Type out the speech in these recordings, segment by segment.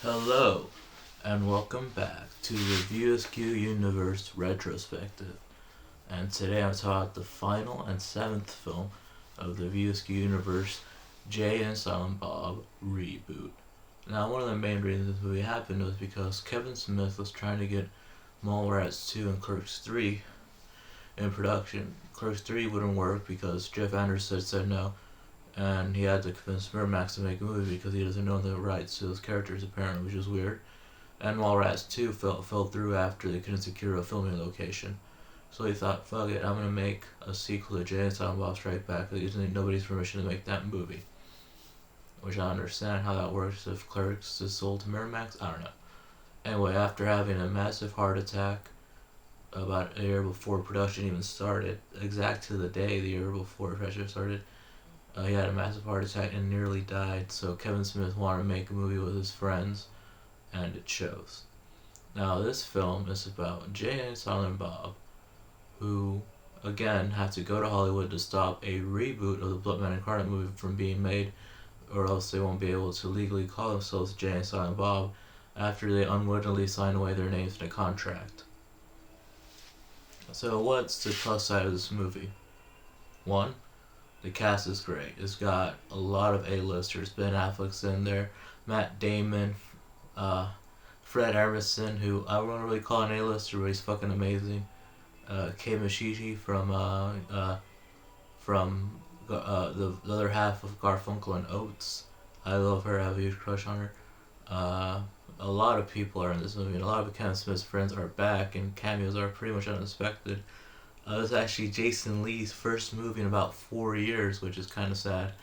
Hello, and welcome back to the VSQ Universe Retrospective. And today I'm talking about the final and seventh film of the VSQ Universe, Jay and Silent Bob reboot. Now, one of the main reasons this movie happened was because Kevin Smith was trying to get Mallrats 2 and Clerks 3 in production. Clerks 3 wouldn't work because Jeff Anderson said no, and he had to convince Miramax to make a movie because he doesn't know the rights to those characters apparently, which is weird. And Mallrats 2 fell through after they couldn't secure a filming location. So he thought, fuck it, I'm gonna make a sequel to Jay and Silent Bob Strike Back using nobody's permission to make that movie. Which I understand how that works if Clerks is sold to Miramax, I don't know. Anyway, after having a massive heart attack about a year before production even started, exact to the day the year before production started, he had a massive heart attack and nearly died, so Kevin Smith wanted to make a movie with his friends, and it shows. Now, this film is about Jay and Silent Bob, who, again, have to go to Hollywood to stop a reboot of the Bloodman Incarnate movie from being made, or else they won't be able to legally call themselves Jay and Silent Bob after they unwittingly sign away their names in a contract. So, what's the plus side of this movie? One, the cast is great. It's got a lot of A-listers. Ben Affleck's in there, Matt Damon, Fred Armisen, who I won't really call an A-lister, but he's fucking amazing. Kei Michichi from the other half of Garfunkel and Oates. I love her. I have a huge crush on her. A lot of people are in this movie, and a lot of Kevin Smith's friends are back, and cameos are pretty much unexpected. It's actually Jason Lee's first movie in about 4 years, which is kind of sad.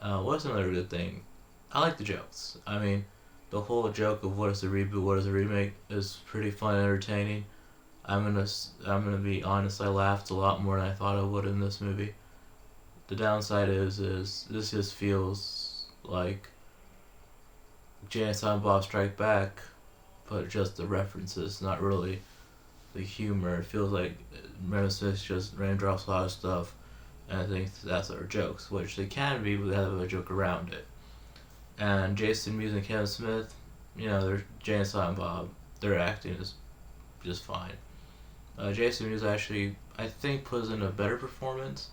What's another good thing? I like the jokes. I mean, the whole joke of what is a reboot, what is a remake is pretty fun and entertaining. I'm gonna be honest, I laughed a lot more than I thought I would in this movie. The downside is this just feels like Jay and Silent Bob Strike Back, but just the references, not really the humor. It feels like Kevin Smith just raindrops a lot of stuff, and I think that's our jokes, which they can be, but they have a joke around it. And Jason Mewes and Kevin Smith, they're Jay and Silent Bob. Their acting is just fine. Jason Mewes actually, I think, puts in a better performance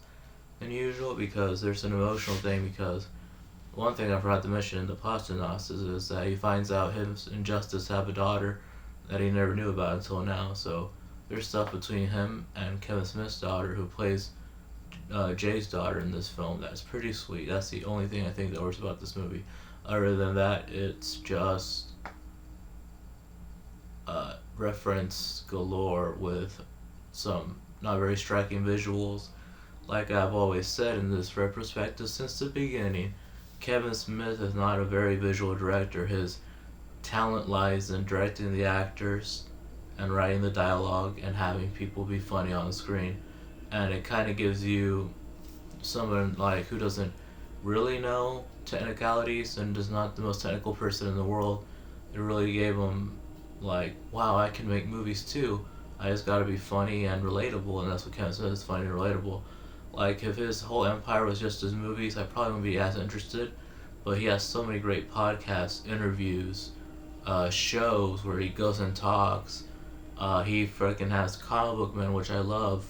than usual because there's an emotional thing. Because one thing I forgot to mention in the plot synopsis is that he finds out him and Justice have a daughter that he never knew about until now. So there's stuff between him and Kevin Smith's daughter, who plays Jay's daughter in this film, that's pretty sweet. That's the only thing I think that works about this movie. Other than that, it's just reference galore with some not very striking visuals. Like I've always said in this retrospective since the beginning, Kevin Smith is not a very visual director. His talent lies in directing the actors and writing the dialogue and having people be funny on the screen. And it kind of gives you someone like who doesn't really know technicalities and is not the most technical person in the world. It really gave him like, wow, I can make movies too. I just gotta be funny and relatable, and that's what Kevin Smith is, funny and relatable. Like, if his whole empire was just his movies, I probably wouldn't be as interested. But he has so many great podcasts, interviews, shows where he goes and talks. He freaking has Comic Book Man, which I love.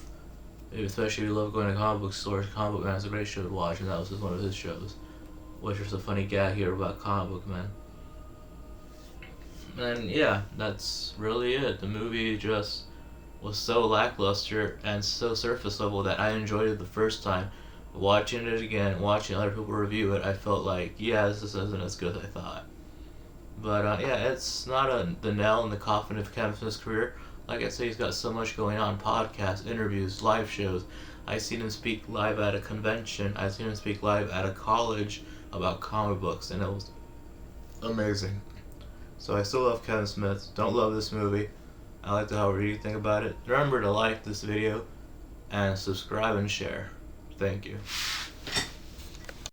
Especially if you love going to comic book stores, Comic Book Man is a great show to watch, and that was just one of his shows. Which was a funny gag here about Comic Book Man. And yeah, that's really it. The movie just was so lackluster and so surface level that I enjoyed it the first time. Watching it again, watching other people review it, I felt like, yeah, this isn't as good as I thought. But yeah, it's not the nail in the coffin of Kevin Smith's career. Like I say, he's got so much going on: podcasts, interviews, live shows. I've seen him speak live at a convention. I've seen him speak live at a college about comic books, and it was amazing. So I still love Kevin Smith. Don't love this movie. I like to know what you think about it. Remember to like this video and subscribe and share. Thank you.